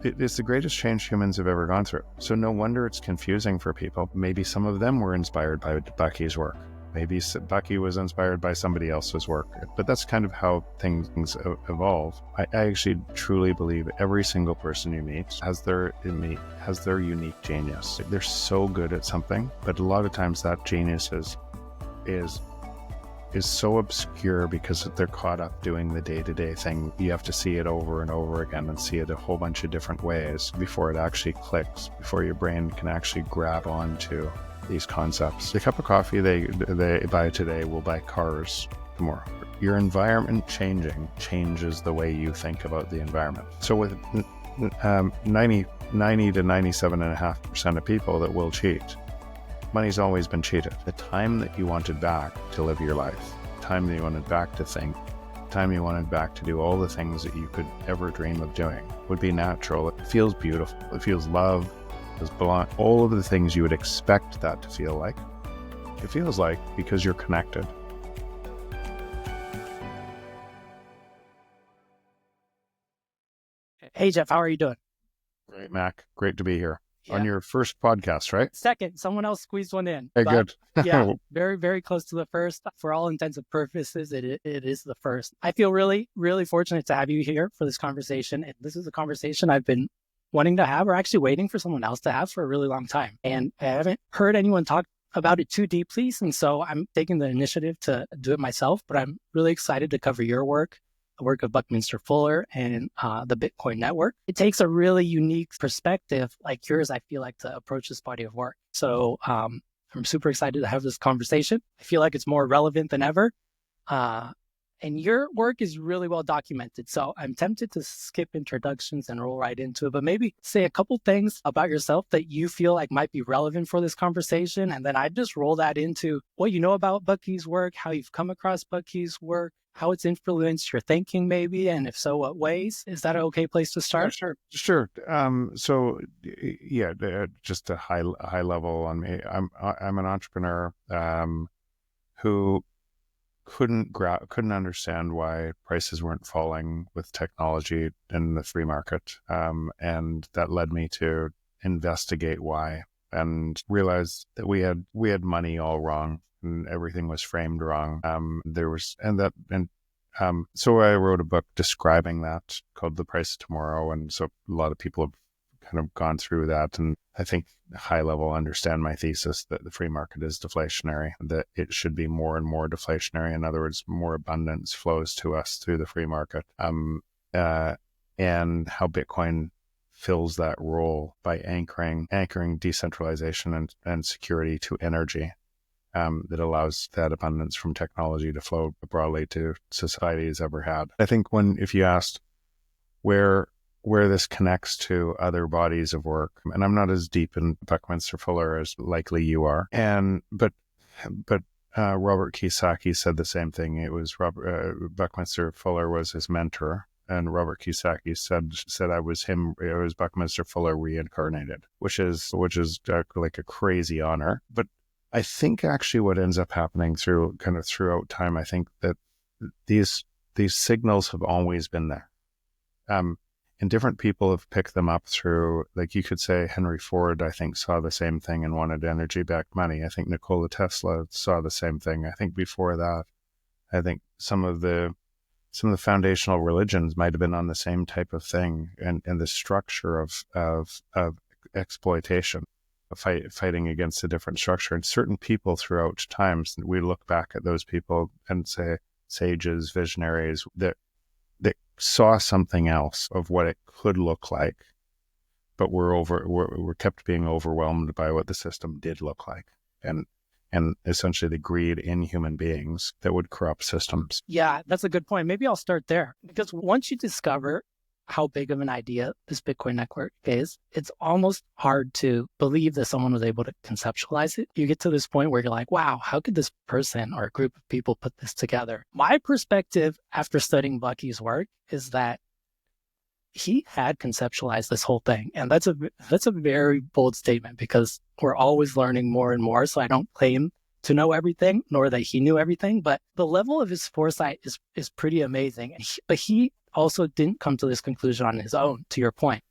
It's the greatest change humans have ever gone through. So no wonder it's confusing for people. Maybe some of them were inspired by Bucky's work. Maybe Bucky was inspired by somebody else's work, but that's kind of how things evolve. I actually truly believe every single person you meet has their unique genius. They're so good at something, but a lot of times that genius is so obscure because they're caught up doing the day-to-day thing. You have to see it over and over again and see it a whole bunch of different ways before it actually clicks, before your brain can actually grab onto these concepts. The cup of coffee they buy today will buy cars tomorrow. Your environment changes the way you think about the environment. So with 90 to 97.5% of people that will cheat, money's always been cheated. The time that you wanted back to live your life, the time that you wanted back to think, the time you wanted back to do all the things that you could ever dream of doing would be natural. It feels beautiful. It feels love. Belong, all of the things you would expect that to feel like. It feels like because you're connected. Hey, Jeff, how are you doing? Great, Mac. Great to be here. Yeah. On your first podcast, right? Second, someone else squeezed one in. Hey, good. Yeah, very, very close to the first. For all intents and purposes, it is the first. I feel really, really fortunate to have you here for this conversation. And this is a conversation I've been wanting to have, or actually waiting for someone else to have for a really long time. And I haven't heard anyone talk about it too deeply. And so I'm taking the initiative to do it myself, but I'm really excited to cover your work, the work of Buckminster Fuller and the Bitcoin network. It takes a really unique perspective like yours, I feel like, to approach this body of work. So I'm super excited to have this conversation. I feel like it's more relevant than ever. And your work is really well documented. So I'm tempted to skip introductions and roll right into it, but maybe say a couple things about yourself that you feel like might be relevant for this conversation. And then I just roll that into what you know about Bucky's work, how you've come across Bucky's work, how it's influenced your thinking maybe, and if so, what ways? Is that an okay place to start? Yeah, sure. So yeah, just a high level on me. I'm an entrepreneur who couldn't understand why prices weren't falling with technology in the free market. And that led me to investigate why and realize that we had money all wrong and everything was framed wrong. So I wrote a book describing that called The Price of Tomorrow. And so a lot of people have kind of gone through that. And I think high level understand my thesis that the free market is deflationary, that it should be more and more deflationary. In other words, more abundance flows to us through the free market. And how Bitcoin fills that role by anchoring decentralization and security to energy that allows that abundance from technology to flow broadly to society has ever had. I think if you asked where this connects to other bodies of work, and I'm not as deep in Buckminster Fuller as likely you are, but Robert Kiyosaki said the same thing. It was Buckminster Fuller was his mentor, and Robert Kiyosaki said I was him. It was Buckminster Fuller reincarnated, which is like a crazy honor. But I think actually what ends up happening throughout time, I think that these signals have always been there. And different people have picked them up through, like you could say Henry Ford, I think, saw the same thing and wanted energy-backed money. I think Nikola Tesla saw the same thing. I think before that, I think some of the foundational religions might have been on the same type of thing, and the structure of exploitation, fighting against a different structure. And certain people throughout times, we look back at those people and say sages, visionaries, that saw something else of what it could look like, but we're kept being overwhelmed by what the system did look like, and essentially the greed in human beings that would corrupt systems. Yeah, that's a good point. Maybe I'll start there, because once you discover how big of an idea this Bitcoin network is, it's almost hard to believe that someone was able to conceptualize it. You get to this point where you're like, wow, how could this person or a group of people put this together? My perspective after studying Bucky's work is that he had conceptualized this whole thing. And that's a very bold statement, because we're always learning more and more. So I don't claim to know everything, nor that he knew everything, but the level of his foresight is pretty amazing. But he also didn't come to this conclusion on his own, to your point.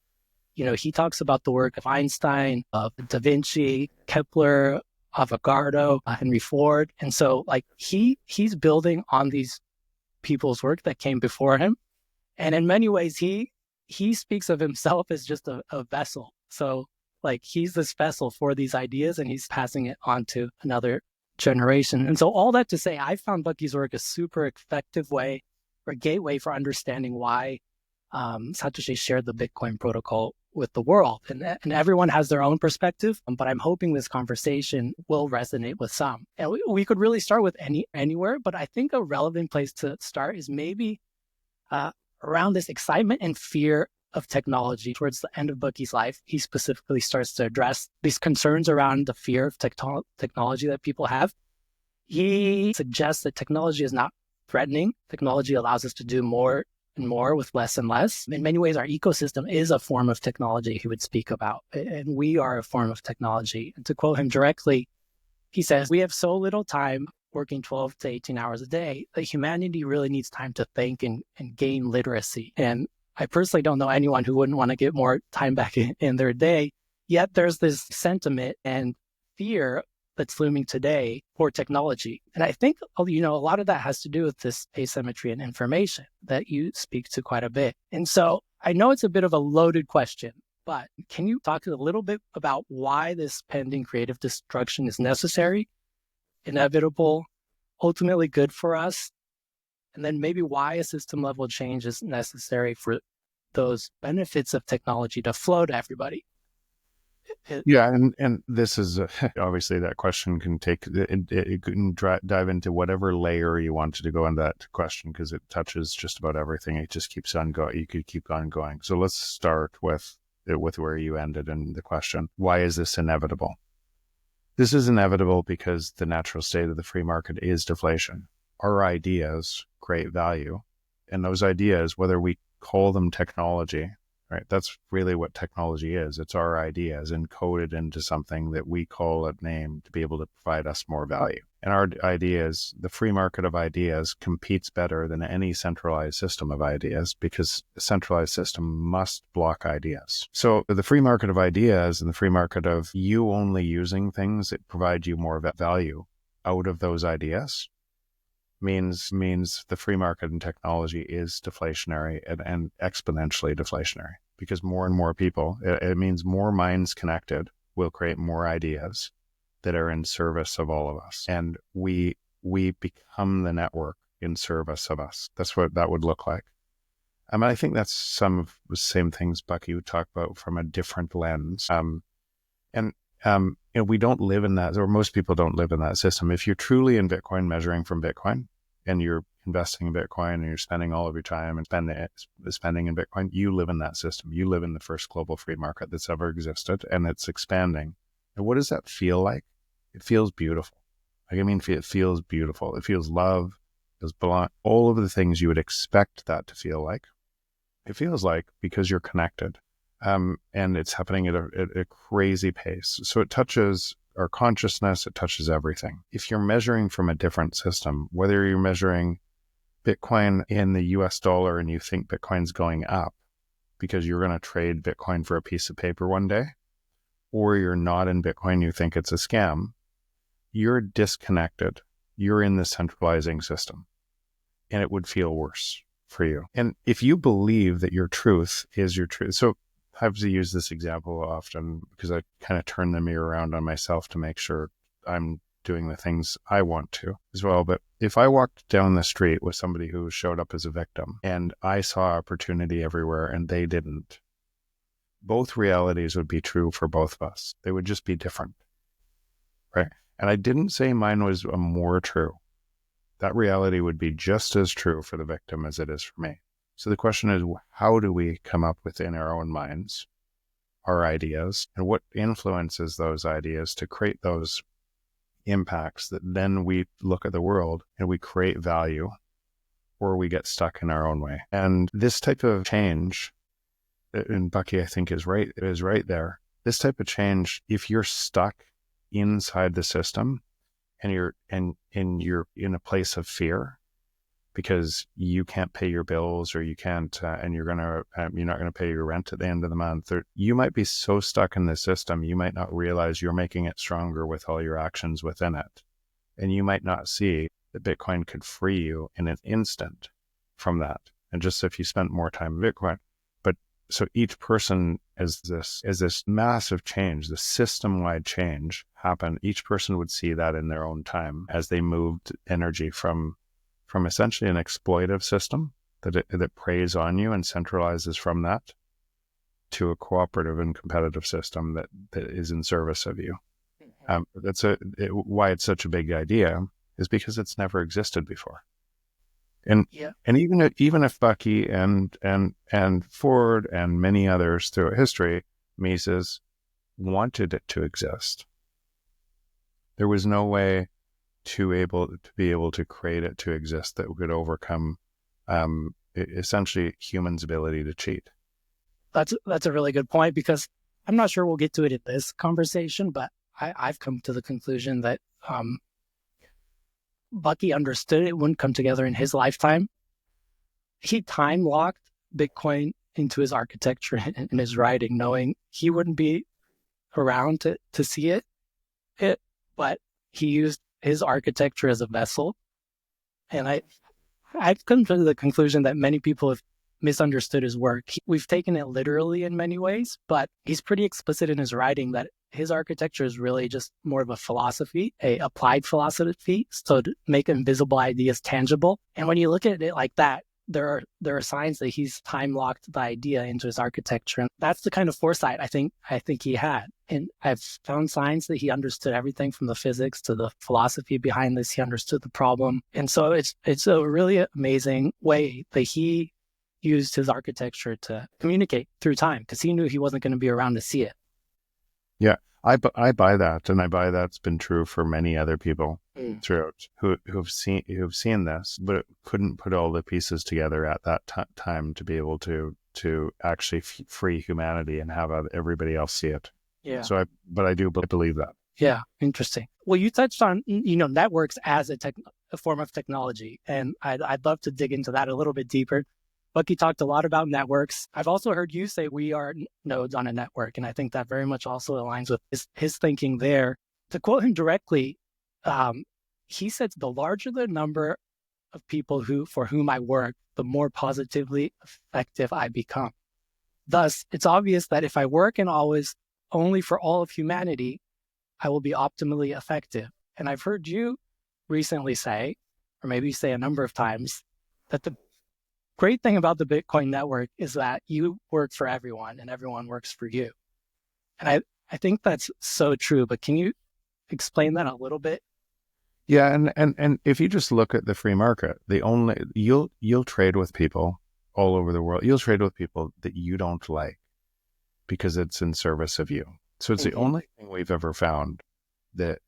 he talks about the work of Einstein, of Da Vinci, Kepler, Avogadro, Henry Ford. And so like he's building on these people's work that came before him. And in many ways, he speaks of himself as just a vessel. So like he's this vessel for these ideas and he's passing it on to another generation. And so all that to say, I found Bucky's work a super effective way or gateway for understanding why Satoshi shared the Bitcoin protocol with the world. And everyone has their own perspective, but I'm hoping this conversation will resonate with some. And we could really start with anywhere, but I think a relevant place to start is maybe around this excitement and fear of technology. Towards the end of Bucky's life, he specifically starts to address these concerns around the fear of technology that people have. He suggests that technology is not threatening. Technology allows us to do more and more with less and less. In many ways, our ecosystem is a form of technology he would speak about, and we are a form of technology. And to quote him directly, he says, "We have so little time working 12 to 18 hours a day that humanity really needs time to think and gain literacy." And I personally don't know anyone who wouldn't want to get more time back in their day. Yet there's this sentiment and fear that's looming today for technology. And I think, a lot of that has to do with this asymmetry in information that you speak to quite a bit. And so I know it's a bit of a loaded question, but can you talk a little bit about why this pending creative destruction is necessary, inevitable, ultimately good for us, and then maybe why a system level change is necessary for those benefits of technology to flow to everybody? Yeah, and this is obviously that question can take it can dive into whatever layer you wanted to go in that question, because it touches just about everything. It just keeps on going. You could keep on going. So let's start with where you ended in the question. Why is this inevitable? This is inevitable because the natural state of the free market is deflation. Our ideas create value, and those ideas, whether we call them technology, right? That's really what technology is. It's our ideas encoded into something that we call a name to be able to provide us more value. And our ideas, the free market of ideas, competes better than any centralized system of ideas, because the centralized system must block ideas. So the free market of ideas and the free market of you only using things that provide you more value out of those ideas means the free market in technology is deflationary and exponentially deflationary, because more and more people, it means more minds connected will create more ideas that are in service of all of us. And we become the network in service of us. That's what that would look like. I think that's some of the same things Bucky would talk about from a different lens. We don't live in that, or most people don't live in that system. If you're truly in Bitcoin, measuring from Bitcoin, and you're investing in Bitcoin and you're spending all of your time and spending in Bitcoin, you live in that system. You live in the first global free market that's ever existed, and it's expanding. And what does that feel like? It feels beautiful. It feels beautiful. It feels love, it feels belong, all of the things you would expect that to feel like. It feels like, because you're connected. And it's happening at a crazy pace. So it touches our consciousness, it touches everything. If you're measuring from a different system, whether you're measuring Bitcoin in the US dollar and you think Bitcoin's going up because you're going to trade Bitcoin for a piece of paper one day, or you're not in Bitcoin, you think it's a scam, you're disconnected. You're in the centralizing system, and it would feel worse for you. And if you believe that your truth is your truth, so I have to use this example often because I kind of turn the mirror around on myself to make sure I'm doing the things I want to as well. But if I walked down the street with somebody who showed up as a victim and I saw opportunity everywhere and they didn't, both realities would be true for both of us. They would just be different, right? And I didn't say mine was more true. That reality would be just as true for the victim as it is for me. So the question is, how do we come up within our own minds, our ideas, and what influences those ideas to create those impacts that then we look at the world and we create value, or we get stuck in our own way? And this type of change, and Bucky, I think, is right there. This type of change, if you're stuck inside the system and you're in a place of fear, because you can't pay your bills, or you can't, and you're not going to pay your rent at the end of the month. Or you might be so stuck in the system, you might not realize you're making it stronger with all your actions within it. And you might not see that Bitcoin could free you in an instant from that. And just if you spent more time in Bitcoin. But so each person, as this massive change, the system-wide change happen, each person would see that in their own time as they moved energy from essentially an exploitive system that preys on you and centralizes from that, to a cooperative and competitive system that is in service of you. Why it's such a big idea is because it's never existed before. And even if Bucky and Ford and many others throughout history, Mises, wanted it to exist, there was no way to be able to create it to exist that would overcome essentially humans' ability to cheat. That's a really good point, because I'm not sure we'll get to it in this conversation, but I've come to the conclusion that Bucky understood it wouldn't come together in his lifetime. He time locked Bitcoin into his architecture and his writing, knowing he wouldn't be around to see it, but he used his architecture as a vessel. And I've come to the conclusion that many people have misunderstood his work. We've taken it literally in many ways, but he's pretty explicit in his writing that his architecture is really just more of a philosophy, a applied philosophy, so to make invisible ideas tangible. And when you look at it like that, there are signs that he's time locked the idea into his architecture, and that's the kind of foresight I think he had. And I've found signs that he understood everything from the physics to the philosophy behind this. He understood the problem, and so it's a really amazing way that he used his architecture to communicate through time, because he knew he wasn't going to be around to see it. Yeah, I buy that, and I buy that's been true for many other people throughout who've seen this, but couldn't put all the pieces together at that time to be able to actually free humanity and have everybody else see it. Yeah. So I do believe that. Yeah, interesting. Well, you touched on networks as a form of technology, and I'd love to dig into that a little bit deeper. Bucky talked a lot about networks. I've also heard you say we are nodes on a network, and I think that very much also aligns with his thinking there. To quote him directly, he said, "The larger the number of people for whom I work, the more positively effective I become. Thus, it's obvious that if I work and always only for all of humanity, I will be optimally effective." And I've heard you recently say, or maybe say a number of times, that the great thing about the Bitcoin network is that you work for everyone and everyone works for you. And I think that's so true, but can you explain that a little bit? Yeah, and if you just look at the free market, you'll trade with people all over the world. You'll trade with people that you don't like because it's in service of you. So it's the only thing we've ever found that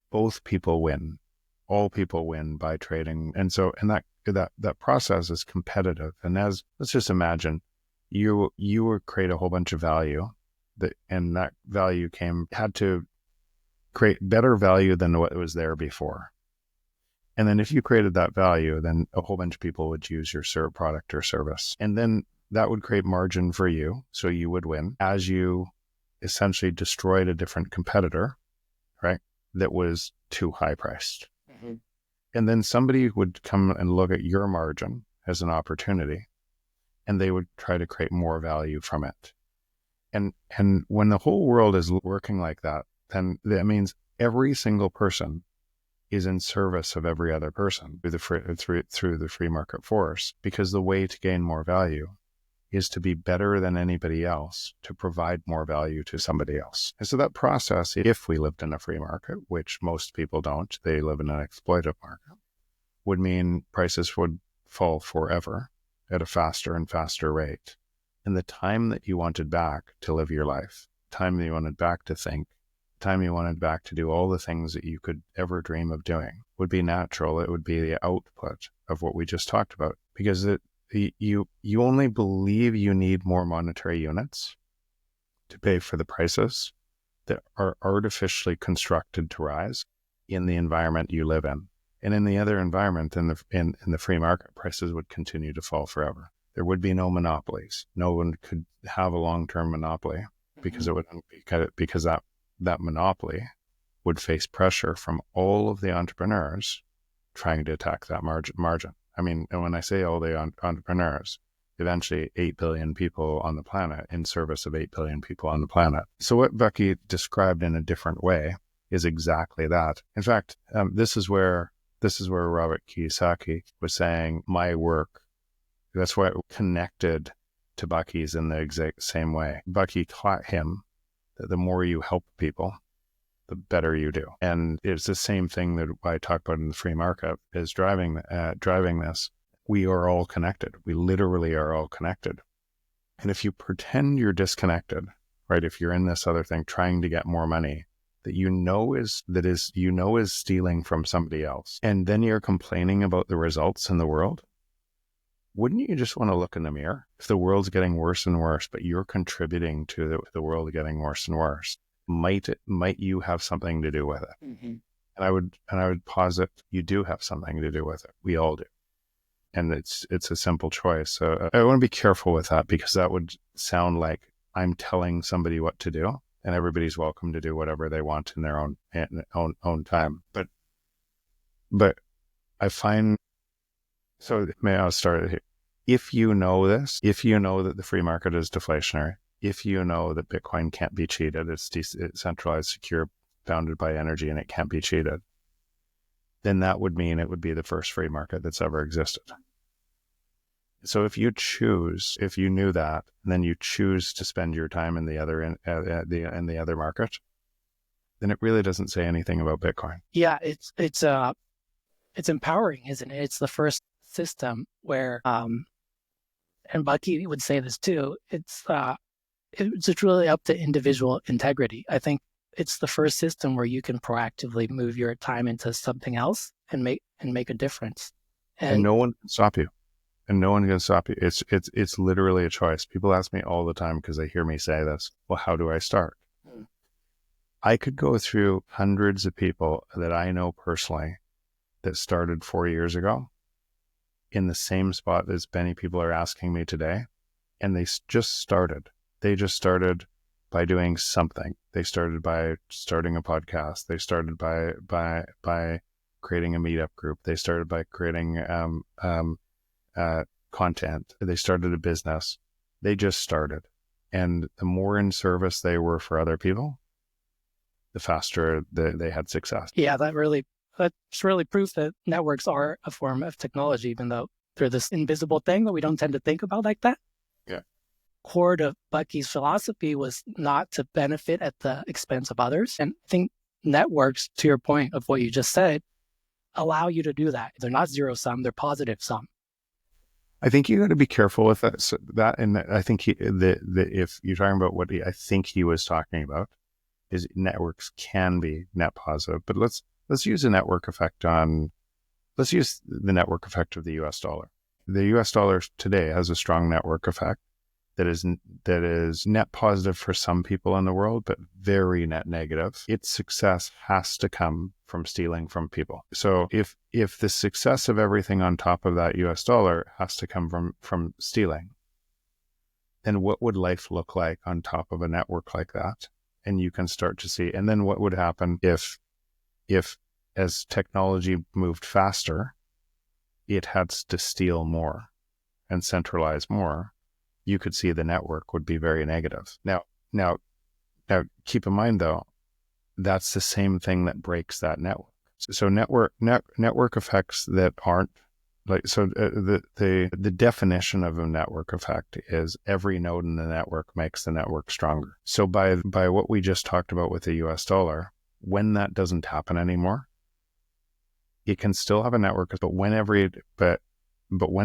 both people win. All people win by trading. And so that process is competitive. And let's just imagine you would create a whole bunch of value and that value had to create better value than what was there before. And then if you created that value, then a whole bunch of people would use your product or service. And then that would create margin for you. So you would win as you essentially destroyed a different competitor, right? That was too high priced. Mm-hmm. And then somebody would come and look at your margin as an opportunity, and they would try to create more value from it. And when the whole world is working like that, then that means every single person is in service of every other person through the free market force, because the way to gain more value is to be better than anybody else, to provide more value to somebody else. And so that process, if we lived in a free market, which most people don't, they live in an exploitative market, would mean prices would fall forever at a faster and faster rate. And the time that you wanted back to live your life, time that you wanted back to think, time you wanted back to do all the things that you could ever dream of doing would be natural. It would be the output of what we just talked about, because you only believe you need more monetary units to pay for the prices that are artificially constructed to rise in the environment you live in. And in the other environment, in the free market, prices would continue to fall forever. There would be no monopolies. No one could have a long-term monopoly because it would because that monopoly would face pressure from all of the entrepreneurs trying to attack that margin. I mean, and when I say all the entrepreneurs, eventually 8 billion people on the planet, in service of 8 billion people on the planet. So what Bucky described in a different way is exactly that. In fact, this is where Robert Kiyosaki was saying my work, that's why it connected to Bucky's in the exact same way. Bucky taught him that the more you help people, the better you do. And it's the same thing that I talk about in the free market is driving this. We are all connected. We literally are all connected. And if you pretend you're disconnected, right? If you're in this other thing, trying to get more money that is stealing from somebody else, and then you're complaining about the results in the world, wouldn't you just want to look in the mirror? If the world's getting worse and worse, but you're contributing to the world getting worse and worse, might you have something to do with it? Mm-hmm. And I would posit you do have something to do with it. We all do. And it's a simple choice. So I want to be careful with that, because that would sound like I'm telling somebody what to do, and everybody's welcome to do whatever they want in their own time. But I find, so may I start here? If you know this, if you know that the free market is deflationary, if you know that Bitcoin can't be cheated, it's decentralized, secure, bounded by energy, and it can't be cheated, then that would mean it would be the first free market that's ever existed. So if you knew that, and then you choose to spend your time in the other market, then it really doesn't say anything about Bitcoin. Yeah, it's empowering, isn't it? It's the first system where, and Bucky would say this too, it's really up to individual integrity. I think it's the first system where you can proactively move your time into something else and make a difference. And no one can stop you. And no one can stop you. It's literally a choice. People ask me all the time, because they hear me say this, well, how do I start? I could go through hundreds of people that I know personally that started 4 years ago in the same spot as many people are asking me today. And they just started. They just started by doing something. They started by starting a podcast. They started by creating a meetup group. They started by creating content. They started a business. They just started. And the more in service they were for other people, the faster they had success. Yeah, that's really proof that networks are a form of technology, even though they're this invisible thing that we don't tend to think about like that. Yeah. Core to Bucky's philosophy was not to benefit at the expense of others. And I think networks, to your point of what you just said, allow you to do that. They're not zero sum, they're positive sum. I think you got to be careful with that. So that, and I think if you're talking about what I think he was talking about, is networks can be net positive. But let's use a network effect let's use the network effect of the US dollar. The US dollar today has a strong network effect that is net positive for some people in the world, but very net negative. Its success has to come from stealing from people. So if the success of everything on top of that US dollar has to come from stealing, then what would life look like on top of a network like that? And you can start to see, and then what would happen if as technology moved faster, it had to steal more and centralize more, you could see the network would be very negative. Now keep in mind though, that's the same thing that breaks that network. So network effects that aren't like, so the definition of a network effect is every node in the network makes the network stronger. So by what we just talked about with the US dollar, when that doesn't happen anymore, it can still have a network, but when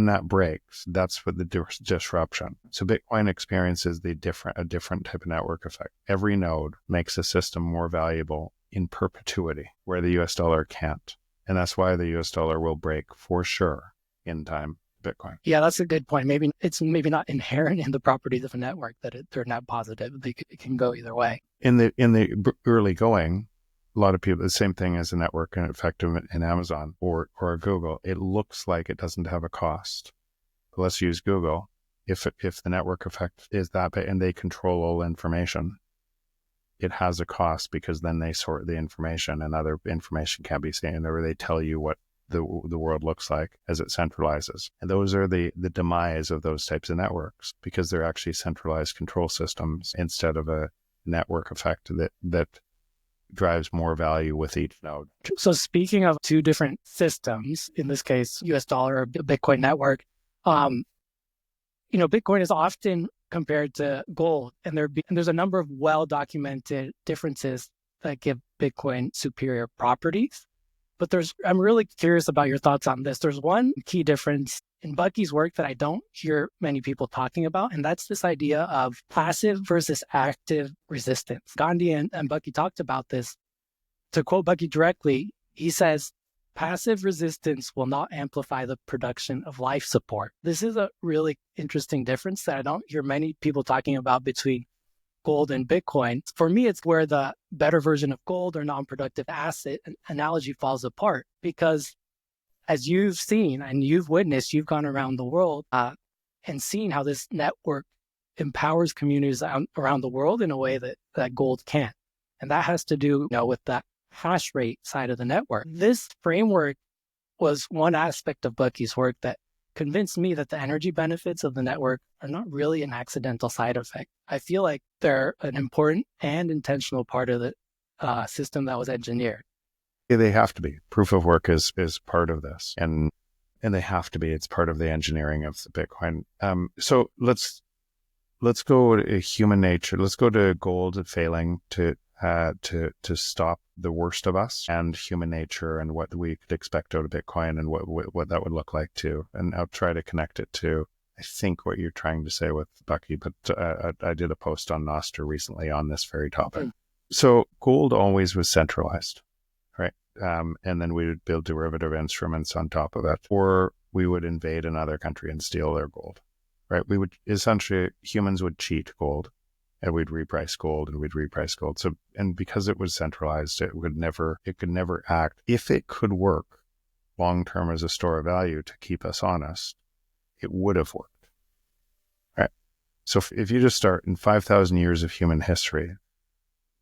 that breaks, that's what the disruption. So Bitcoin experiences a different type of network effect. Every node makes a system more valuable in perpetuity, where the US dollar can't. And that's why the US dollar will break for sure in time Bitcoin. Yeah, that's a good point. Maybe it's not inherent in the properties of a network that they're net positive. It can go either way. In the early going, a lot of people, the same thing as a network effect in Amazon or Google. It looks like it doesn't have a cost. But let's use Google. If the network effect is that big and they control all information, it has a cost because then they sort the information and other information can be seen, or they tell you what the world looks like as it centralizes. And those are the demise of those types of networks because they're actually centralized control systems instead of a network effect that drives more value with each node. So speaking of two different systems, in this case, US dollar or Bitcoin network, Bitcoin is often compared to gold, and there's a number of well-documented differences that give Bitcoin superior properties. But I'm really curious about your thoughts on this. There's one key difference in Bucky's work that I don't hear many people talking about, and that's this idea of passive versus active resistance. Gandhi and Bucky talked about this. To quote Bucky directly, he says, passive resistance will not amplify the production of life support. This is a really interesting difference that I don't hear many people talking about between gold and Bitcoin. For me, it's where the better version of gold or non-productive asset analogy falls apart, because as you've seen and you've witnessed, you've gone around the world and seen how this network empowers communities around the world in a way that gold can't. And that has to do with that hash rate side of the network. This framework was one aspect of Bucky's work that convinced me that the energy benefits of the network are not really an accidental side effect. I feel like they're an important and intentional part of the system that was engineered. Yeah, they have to be. Proof of work is part of this, and they have to be. It's part of the engineering of the Bitcoin. So let's go to human nature. Let's go to gold failing to stop the worst of us, and human nature and what we could expect out of Bitcoin and what that would look like too. And I'll try to connect it to, I think, what you're trying to say with Bucky, but I did a post on Nostr recently on this very topic. So gold always was centralized, right? And then we would build derivative instruments on top of it, or we would invade another country and steal their gold, right? We would essentially, humans would cheat gold. And we'd reprice gold and we'd reprice gold. So, and because it was centralized, it could never act. If it could work long-term as a store of value to keep us honest, it would have worked, right? So if you just start in 5,000 years of human history,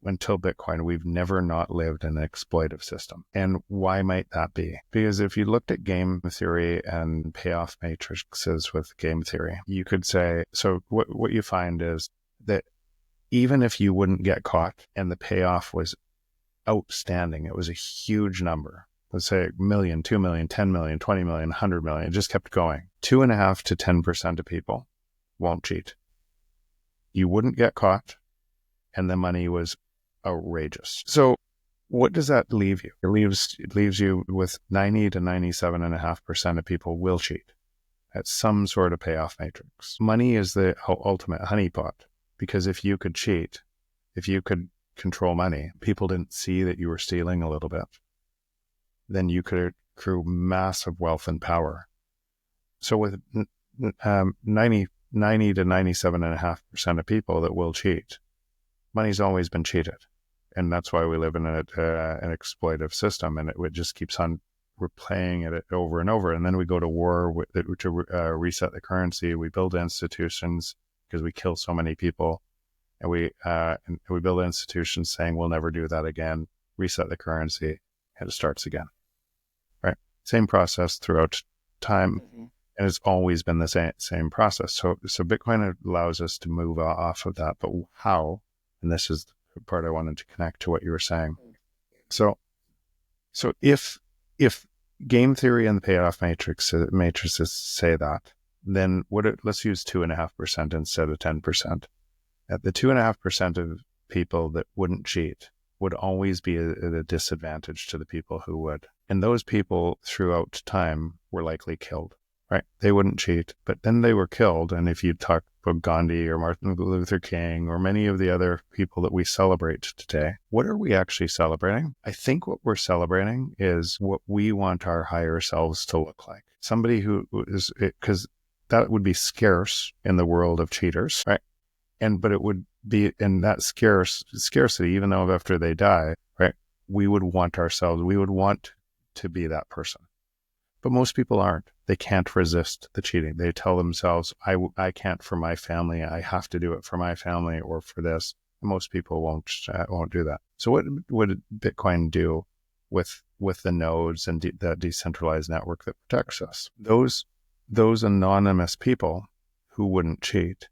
until Bitcoin, we've never not lived in an exploitive system. And why might that be? Because if you looked at game theory and payoff matrices with game theory, you could say, so what you find is that even if you wouldn't get caught and the payoff was outstanding, it was a huge number. Let's say 1 million, 2 million, 10 million, 20 million, 100 million. It just kept going. 2.5% to 10% of people won't cheat. You wouldn't get caught and the money was outrageous. So what does that leave you? It leaves you with 90 to 97.5% of people will cheat at some sort of payoff matrix. Money is the ultimate honeypot. Because if you could cheat, if you could control money, people didn't see that you were stealing a little bit, then you could accrue massive wealth and power. So with 90 to 97.5% of people that will cheat, money's always been cheated. And that's why we live in an exploitive system, and it just keeps on replaying it over and over. And then we go to war to reset the currency. We build institutions because we kill so many people, and we build institutions saying we'll never do that again, reset the currency, and it starts again, right? Same process throughout time, and it's always been the same process. So Bitcoin allows us to move off of that, but how? And this is the part I wanted to connect to what you were saying. So if game theory and the payoff matrices say that, then let's use 2.5% instead of 10%. At the 2.5% of people that wouldn't cheat would always be at a disadvantage to the people who would. And those people throughout time were likely killed, right? They wouldn't cheat, but then they were killed. And if you talk about Gandhi or Martin Luther King or many of the other people that we celebrate today, what are we actually celebrating? I think what we're celebrating is what we want our higher selves to look like. Somebody who is, because that would be scarce in the world of cheaters, right? But it would be in that scarcity, even though after they die, right? we would want to be that person. But most people aren't. They can't resist the cheating. They tell themselves, I can't for my family. I have to do it for my family or for this. Most people won't do that. So what would Bitcoin do with the nodes and that decentralized network that protects us? Those anonymous people who wouldn't cheat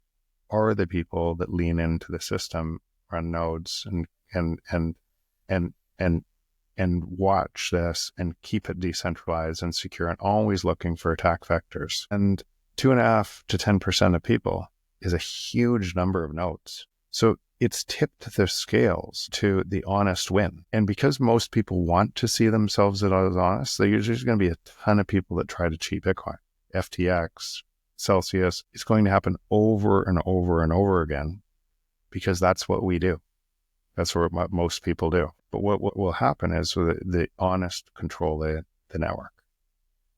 are the people that lean into the system, run nodes, and watch this and keep it decentralized and secure and always looking for attack vectors. And 2.5 to 10% of people is a huge number of nodes. So it's tipped the scales to the honest win. And because most people want to see themselves as honest, there's going to be a ton of people that try to cheat Bitcoin. FTX, Celsius, it's going to happen over and over and over again because that's what we do. That's what most people do. But what will happen is the honest control the network,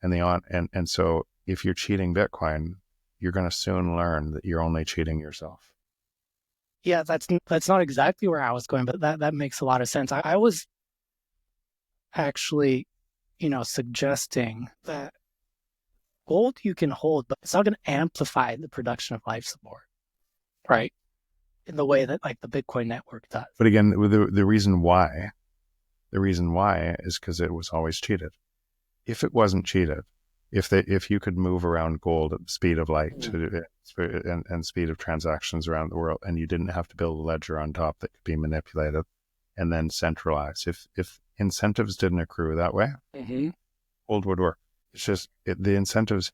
and so if you're cheating Bitcoin, you're going to soon learn that you're only cheating yourself. Yeah, that's not exactly where I was going, but that makes a lot of sense. I was actually, suggesting that gold you can hold, but it's not going to amplify the production of life support, right? In the way that like the Bitcoin network does. But again, the reason why is because it was always cheated. If it wasn't cheated, if you could move around gold at the speed of light and speed of transactions around the world, and you didn't have to build a ledger on top that could be manipulated and then centralized. If incentives didn't accrue that way, gold would work. It's just the incentives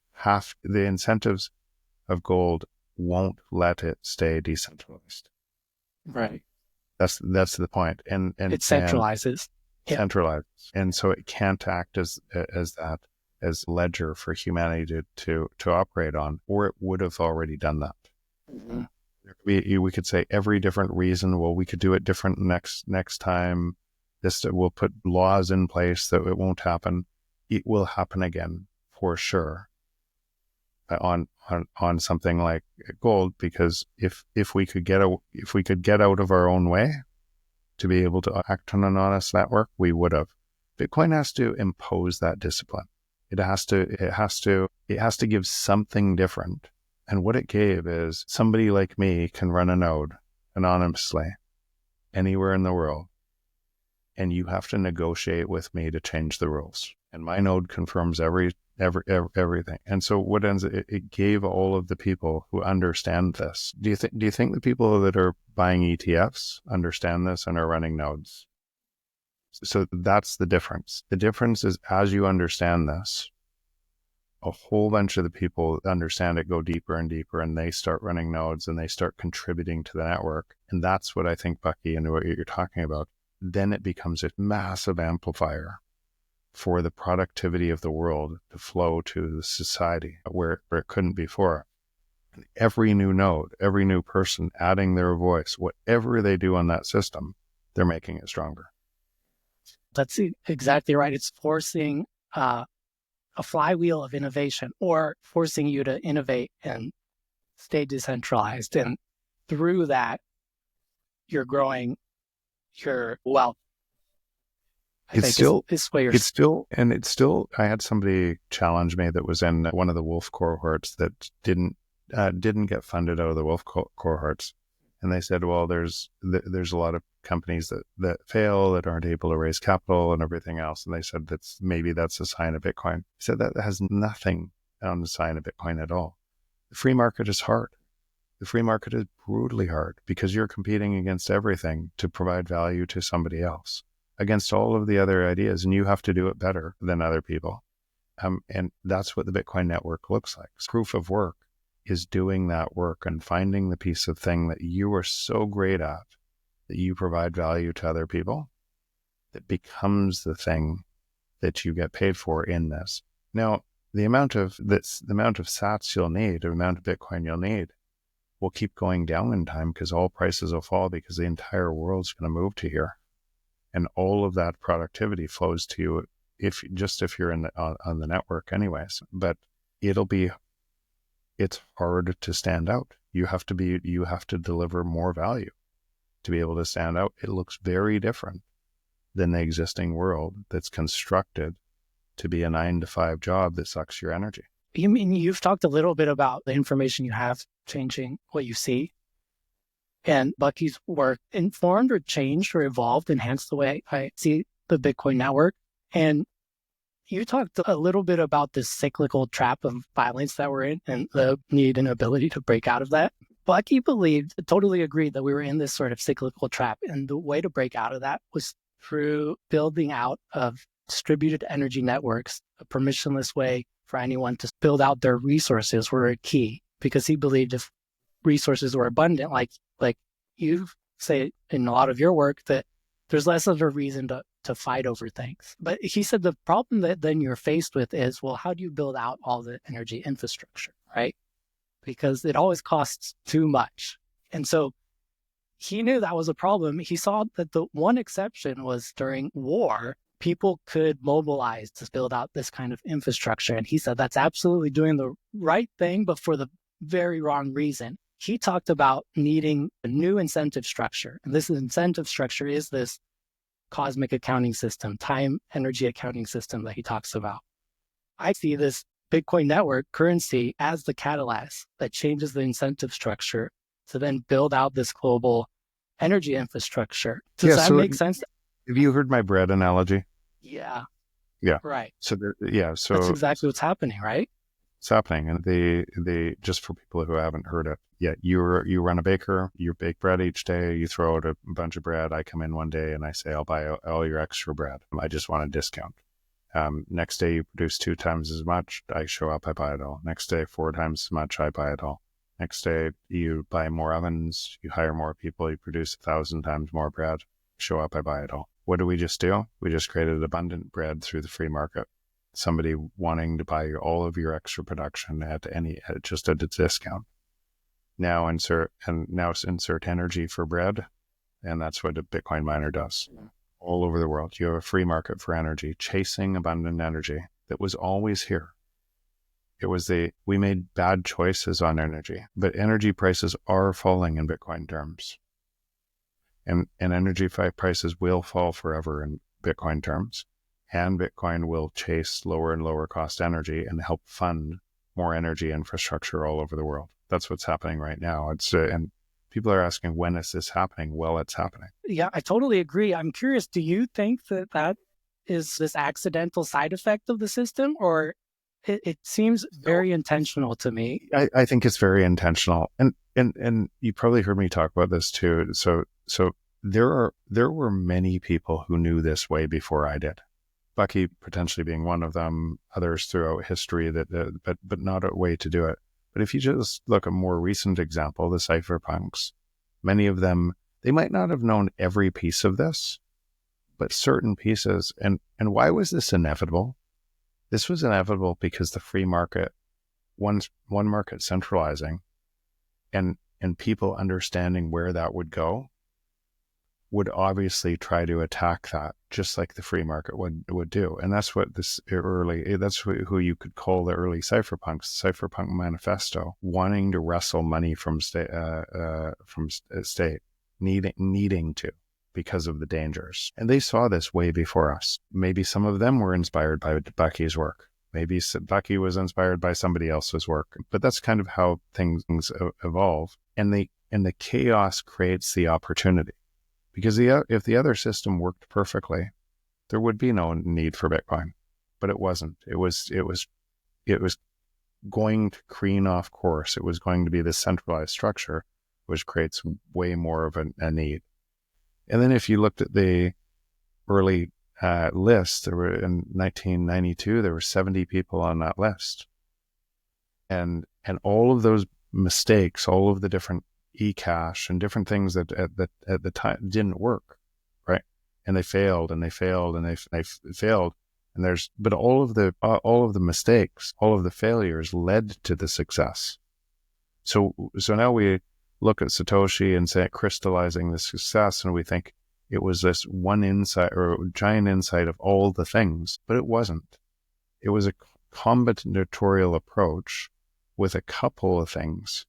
of gold won't let it stay decentralized. Right. That's the point. And it centralizes. Centralized. And so it can't act as ledger for humanity to operate on, or it would have already done that. Mm-hmm. We could say every different reason. Well, we could do it different next time. We'll put laws in place that it won't happen. It will happen again for sure. On something like gold, because if we could get out of our own way to be able to act on an honest network, we would have. Bitcoin has to impose that discipline. It has to give something different. And what it gave is somebody like me can run a node anonymously anywhere in the world, and you have to negotiate with me to change the rules. And my node confirms everything. And so what it gave all of the people who understand this. Do you think the people that are buying ETFs understand this and are running nodes? So that's the difference. The difference is, as you understand this, a whole bunch of the people that understand it go deeper and deeper, and they start running nodes and they start contributing to the network. And that's what I think, Bucky, and what you're talking about. Then it becomes a massive amplifier for the productivity of the world to flow to the society where it couldn't before. And every new node, every new person adding their voice, whatever they do on that system, they're making it stronger. That's exactly right. It's forcing a flywheel of innovation, or forcing you to innovate and stay decentralized. And through that, you're growing your wealth. I had somebody challenge me that was in one of the Wolf cohorts that didn't get funded out of the Wolf cohorts. And they said, well, there's a lot of companies that fail, that aren't able to raise capital and everything else. And they said that's a sign of Bitcoin. I said that has nothing on the sign of Bitcoin at all. The free market is hard. The free market is brutally hard because you're competing against everything to provide value to somebody else, against all of the other ideas, and you have to do it better than other people. And that's what the Bitcoin network looks like. Proof of work is doing that work and finding the piece of thing that you are so great at, that you provide value to other people, that becomes the thing that you get paid for in this. Now, the amount of sats you'll need, the amount of Bitcoin you'll need, will keep going down in time because all prices will fall because the entire world's going to move to here. And all of that productivity flows to you if you're on the network anyways. But it's hard to stand out. You have to deliver more value to be able to stand out. It looks very different than the existing world that's constructed to be a 9 to 5 job that sucks your energy. You mean you've talked a little bit about the information you have changing what you see? And Bucky's work informed or changed or evolved, enhanced the way I see the Bitcoin network. And you talked a little bit about this cyclical trap of violence that we're in and the need and ability to break out of that. Bucky totally agreed that we were in this sort of cyclical trap. And the way to break out of that was through building out of distributed energy networks, a permissionless way for anyone to build out their resources were a key, because he believed if resources were abundant, like you say in a lot of your work, that there's less of a reason to fight over things. But he said the problem that then you're faced with is, well, how do you build out all the energy infrastructure, right? Because it always costs too much. And so he knew that was a problem. He saw that the one exception was during war, people could mobilize to build out this kind of infrastructure. And he said that's absolutely doing the right thing, but for the very wrong reason. He talked about needing a new incentive structure. And this incentive structure is this cosmic accounting system, time energy accounting system that he talks about. I see this Bitcoin network currency as the catalyst that changes the incentive structure to then build out this global energy infrastructure. Does that make sense? Have you heard my bread analogy? Yeah. Yeah. Right. So that's exactly what's happening, right? It's happening. And they just for people who haven't heard it, you run a baker, you bake bread each day, you throw out a bunch of bread. I come in one day and I say, I'll buy all your extra bread. I just want a discount. Next day you produce 2 times as much. I show up, I buy it all. Next day, 4 times as much, I buy it all. Next day you buy more ovens, you hire more people, you produce 1,000 times more bread. Show up, I buy it all. What do? We just created abundant bread through the free market. Somebody wanting to buy all of your extra production at just at a discount. Now insert energy for bread, and that's what a Bitcoin miner does. All over the world, you have a free market for energy, chasing abundant energy that was always here. We made bad choices on energy, but energy prices are falling in Bitcoin terms. And energy prices will fall forever in Bitcoin terms. And Bitcoin will chase lower and lower cost energy and help fund more energy infrastructure all over the world. That's what's happening right now. And people are asking, when is this happening? Well, it's happening. Yeah, I totally agree. I'm curious, do you think that is this accidental side effect of the system, or it seems very intentional to me? I think it's very intentional. And you probably heard me talk about this too. So there were many people who knew this way before I did. Bucky potentially being one of them, others throughout history but not a way to do it. But if you just look at a more recent example, the cypherpunks, many of them, they might not have known every piece of this, but certain pieces. And why was this inevitable? This was inevitable because the free market, one market centralizing, and people understanding where that would go, would obviously try to attack that, just like the free market would do. And that's what who you could call the early cypherpunks, the Cypherpunk Manifesto, wanting to wrestle money from state, needing to, because of the dangers. And they saw this way before us. Maybe some of them were inspired by Bucky's work. Maybe Bucky was inspired by somebody else's work. But that's kind of how things evolve. And the chaos creates the opportunity. Because if the other system worked perfectly, there would be no need for Bitcoin. But it wasn't. It was going to careen off course. It was going to be this centralized structure, which creates way more of a need. And then if you looked at the early list, there were in 1992, there were 70 people on that list. And all of those mistakes, all of the different eCash and different things that at the time didn't work, right? And they failed and they failed and they failed. And but all of the mistakes, all of the failures led to the success. So now we look at Satoshi and say crystallizing the success, and we think it was this one insight or giant insight of all the things, but it wasn't. It was a combinatorial approach with a couple of things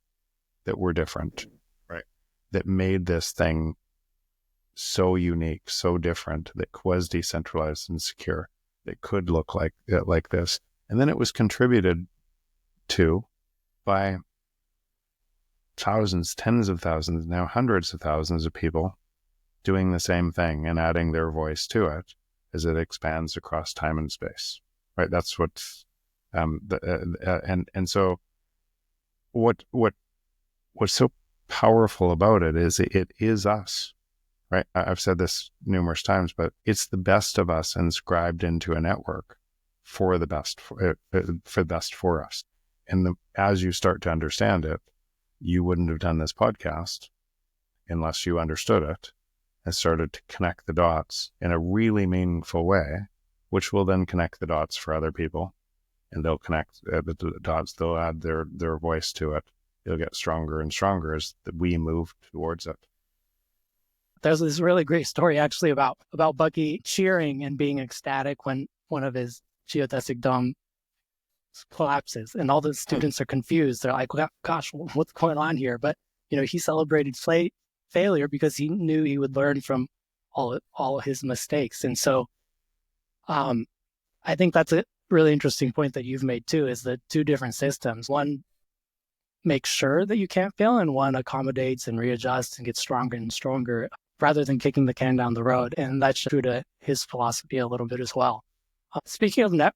that were different, right? That made this thing so unique, so different, that was decentralized and secure, that could look like this. And then it was contributed to by thousands, tens of thousands, now hundreds of thousands of people doing the same thing and adding their voice to it as it expands across time and space. Right? That's what, and so what's so powerful about it is it is us. Right? I've said this numerous times, but it's the best of us inscribed into a network for the best for the best for us. And as you start to understand it, you wouldn't have done this podcast unless you understood it and started to connect the dots in a really meaningful way, which will then connect the dots for other people, and they'll connect the dots. They'll add their voice to it. It'll get stronger and stronger as we move towards it. There's this really great story actually about Bucky cheering and being ecstatic when one of his geodesic dome collapses, and all the students are confused. They're like, gosh, what's going on here? But, he celebrated failure because he knew he would learn from all his mistakes. And so I think that's a really interesting point that you've made too, is the two different systems. One makes sure that you can't fail, and one accommodates and readjusts and gets stronger and stronger rather than kicking the can down the road. And that's true to his philosophy a little bit as well. Speaking of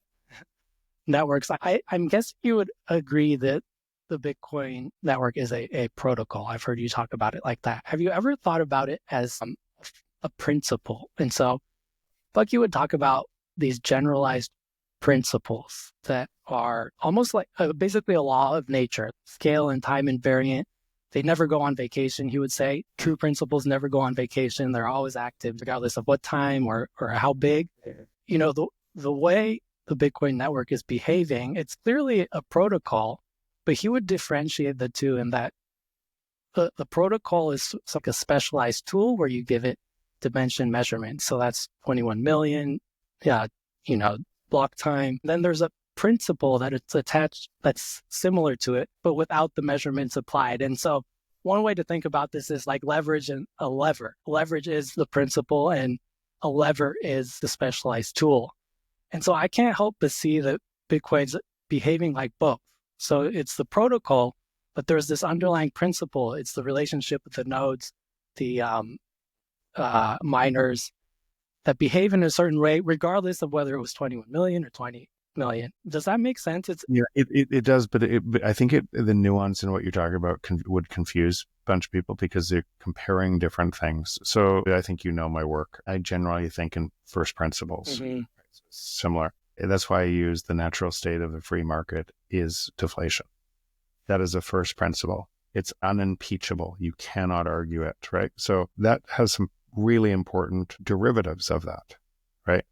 networks, I'm guessing you would agree that the Bitcoin network is a protocol. I've heard you talk about it like that. Have you ever thought about it as a principle? And so Bucky would talk about these generalized principles that are almost like basically a law of nature, scale and time invariant. They never go on vacation, he would say. True principles never go on vacation. They're always active, regardless of what time or how big. The way the Bitcoin network is behaving, it's clearly a protocol, but he would differentiate the two in that the protocol is like a specialized tool where you give it dimension measurement. So that's 21 million, block time. Then there's a principle that it's attached that's similar to it, but without the measurements applied. And so one way to think about this is like leverage and a lever. Leverage is the principle and a lever is the specialized tool. And so I can't help but see that Bitcoin's behaving like both. So it's the protocol, but there's this underlying principle. It's the relationship with the nodes, the miners that behave in a certain way, regardless of whether it was 21 million or 20 million. Does that make sense? It does, but I think the nuance in what you're talking about would confuse a bunch of people because they're comparing different things. So I think my work. I generally think in first principles. Mm-hmm. Similar. That's why I use the natural state of the free market is deflation. That is a first principle. It's unimpeachable. You cannot argue it, right? So that has some really important derivatives of that, right?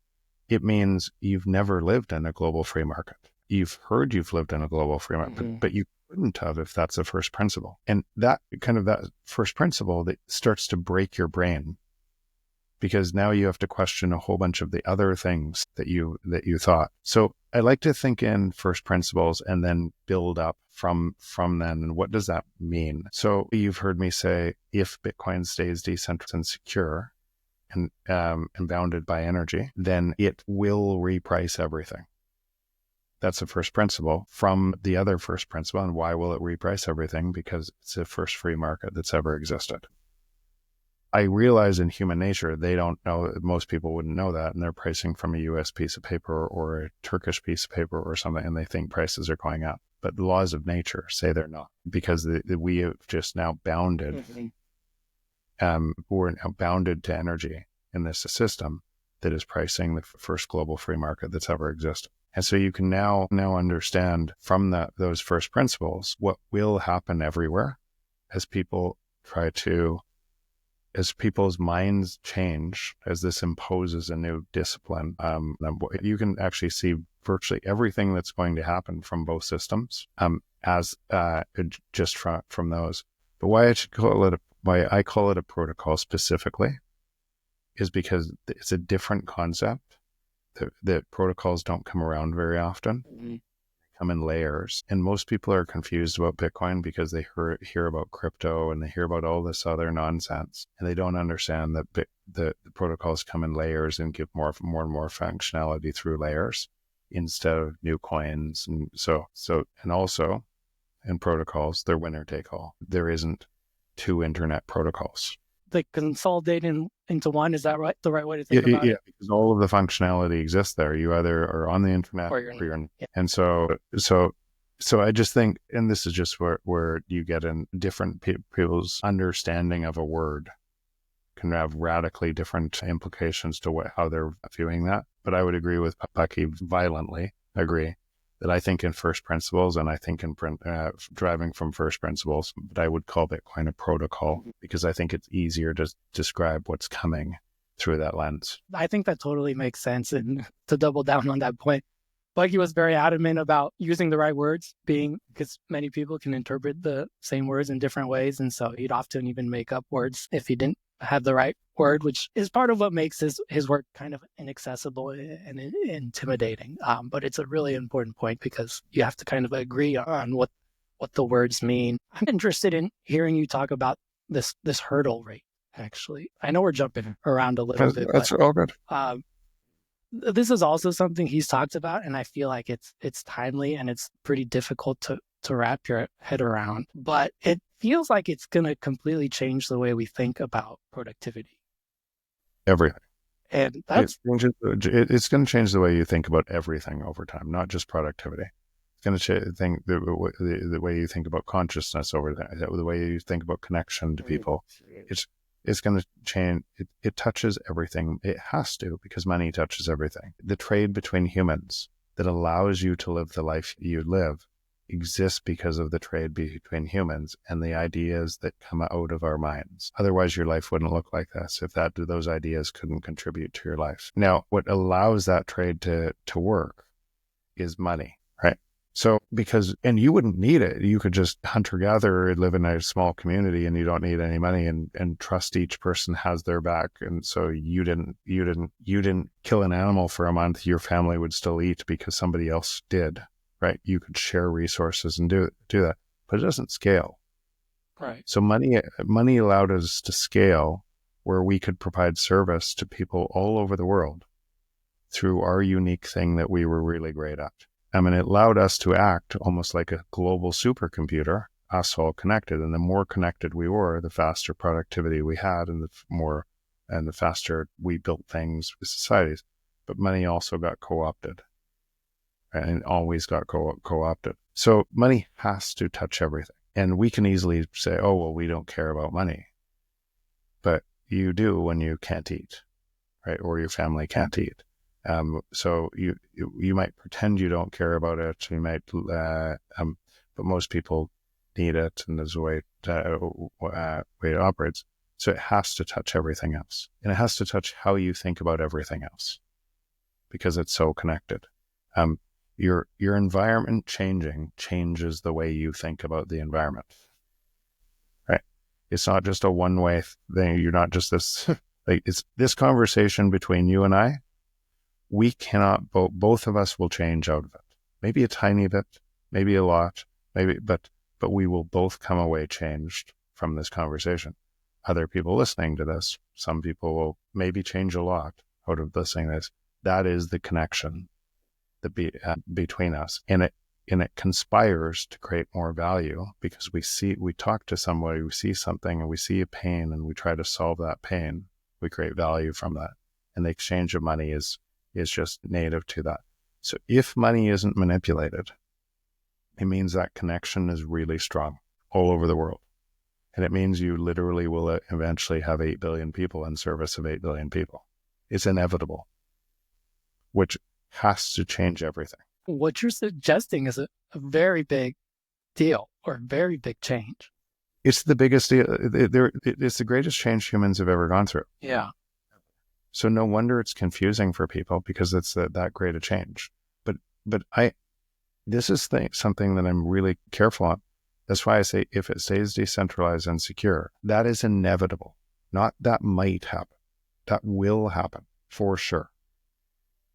It means you've never lived in a global free market. You've heard you've lived in a global free market, mm-hmm. but you couldn't have if that's a first principle. And that first principle that starts to break your brain, because now you have to question a whole bunch of the other things that you thought. So I like to think in first principles and then build up from then. And what does that mean? So you've heard me say, if Bitcoin stays decentralized and secure and bounded by energy, then it will reprice everything. That's the first principle from the other first principle. And why will it reprice everything? Because it's the first free market that's ever existed. I realize in human nature, they don't know, most people wouldn't know that, and they're pricing from a US piece of paper or a Turkish piece of paper or something, and they think prices are going up. But the laws of nature say they're not, because we have just now bounded, mm-hmm. We're now bounded to energy in this system that is pricing the first global free market that's ever existed. And so you can now understand from those first principles what will happen everywhere as people's minds change, as this imposes a new discipline. You can actually see virtually everything that's going to happen from both systems just from those. But why I call it a protocol specifically is because it's a different concept. That protocols don't come around very often. Mm-hmm. Come in layers, and most people are confused about Bitcoin because they hear about crypto and they hear about all this other nonsense, and they don't understand that the protocols come in layers and give more and more functionality through layers instead of new coins. And and also in protocols, they're winner take all. There isn't two internet protocols. They consolidate into one. Is that right? The right way to think about it? Yeah, because all of the functionality exists there. You either are on the internet or you're yeah. And so I just think, and this is just where you get in different people's understanding of a word can have radically different implications to how they're viewing that. But I would agree with Bucky, violently agree, that I think in first principles, and I think in driving from first principles, but I would call Bitcoin a protocol because I think it's easier to describe what's coming through that lens. I think that totally makes sense. And to double down on that point, Bucky was very adamant about using the right words, because many people can interpret the same words in different ways. And so he'd often even make up words if he didn't have the right word, which is part of what makes his work kind of inaccessible and intimidating. But it's a really important point because you have to kind of agree on what the words mean. I'm interested in hearing you talk about this hurdle rate, actually. I know we're jumping around a little bit. That's all good. This is also something he's talked about, and I feel like it's timely and it's pretty difficult to wrap your head around. But it feels like it's going to completely change the way we think about productivity. Everything. And that's it's going to change the way you think about everything over time, not just productivity. It's going to change the way you think about consciousness over time, the way you think about connection to people. It's going to change. It touches everything. It has to, because money touches everything. The trade between humans that allows you to live the life you live exists because of the trade between humans and the ideas that come out of our minds. Otherwise, your life wouldn't look like this if those ideas couldn't contribute to your life. Now, what allows that trade to work is money, right? So and you wouldn't need it. You could just hunter-gatherer, live in a small community, and you don't need any money, and trust each person has their back. And so you didn't kill an animal for a month. Your family would still eat because somebody else did, right? You could share resources and do that, but it doesn't scale. Right. So money allowed us to scale where we could provide service to people all over the world through our unique thing that we were really great at. It allowed us to act almost like a global supercomputer, us all connected. And the more connected we were, the faster productivity we had, and the faster we built things with societies. But money also got co-opted, and always got co-opted. So money has to touch everything. And we can easily say, oh, well, we don't care about money. But you do when you can't eat, right? Or your family can't eat. So you might pretend you don't care about it. You might, but most people need it, and there's a way it operates. So it has to touch everything else, and it has to touch how you think about everything else, because it's so connected. Your environment changes the way you think about the environment, right? It's not just a one-way thing. You're not just this. It's this conversation between you and I. We cannot, both of us will change out of it. Maybe a tiny bit, maybe a lot, but we will both come away changed from this conversation. Other people listening to this, some people will maybe change a lot out of listening to this. That is the connection between us. And it conspires to create more value, because we talk to somebody, we see something, and we see a pain, and we try to solve that pain. We create value from that. And the exchange of money is just native to that. So if money isn't manipulated, it means that connection is really strong all over the world. And it means you literally will eventually have 8 billion people in service of 8 billion people. It's inevitable, which has to change everything. What you're suggesting is a very big deal, or a very big change. It's the biggest deal. It's the greatest change humans have ever gone through. Yeah. So no wonder it's confusing for people, because it's that great a change. But this is something that I'm really careful on. That's why I say, if it stays decentralized and secure, that is inevitable. Not that might happen. That will happen for sure.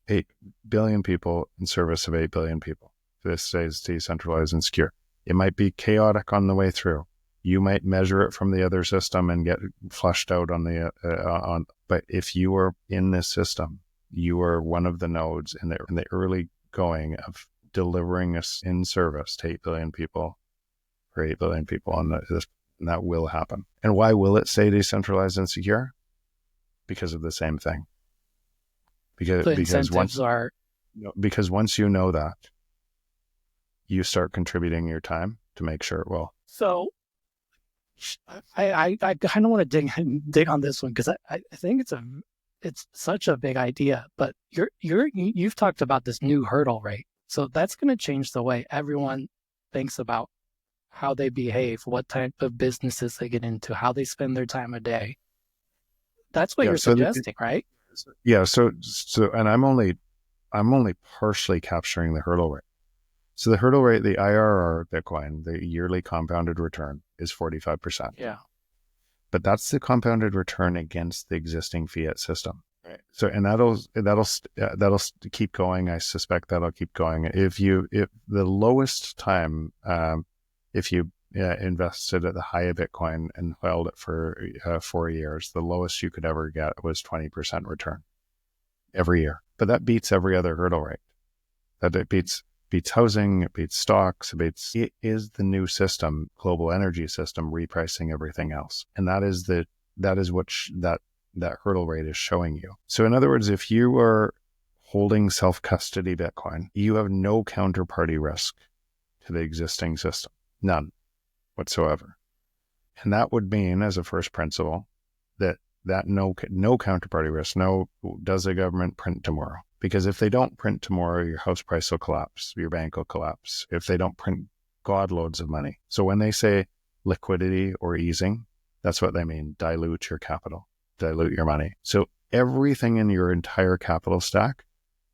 8 billion people in service of 8 billion people. If this stays decentralized and secure, it might be chaotic on the way through. You might measure it from the other system and get flushed out on the but if you are in this system, you are one of the nodes in the early going of delivering us in service to 8 billion people for 8 billion people, and that will happen. And why will it stay decentralized and secure? Because of the same thing. Because once you know that, you start contributing your time to make sure it will. So I kind of want to dig on this one, because I think it's such a big idea. But you've talked about this new hurdle rate, so that's going to change the way everyone thinks about how they behave, what type of businesses they get into, how they spend their time a day. That's what you're suggesting, right? Yeah. So, and I'm only partially capturing the hurdle rate. So the hurdle rate, the IRR Bitcoin, the yearly compounded return, is 45%. Yeah. But that's the compounded return against the existing fiat system. Right. So, and that'll keep going. I suspect that'll keep going. If the lowest time, if you invested at the high of Bitcoin and held it for 4 years, the lowest you could ever get was 20% return every year. But that beats every other hurdle rate. It beats housing, it beats stocks, it is the new system, global energy system, repricing everything else. And that is what that hurdle rate is showing you. So in other words, if you are holding self-custody Bitcoin, you have no counterparty risk to the existing system, none whatsoever. And that would mean, as a first principle, that no counterparty risk, does the government print tomorrow? Because if they don't print tomorrow, your house price will collapse, your bank will collapse. If they don't print God loads of money. So when they say liquidity or easing, that's what they mean. Dilute your capital, dilute your money. So everything in your entire capital stack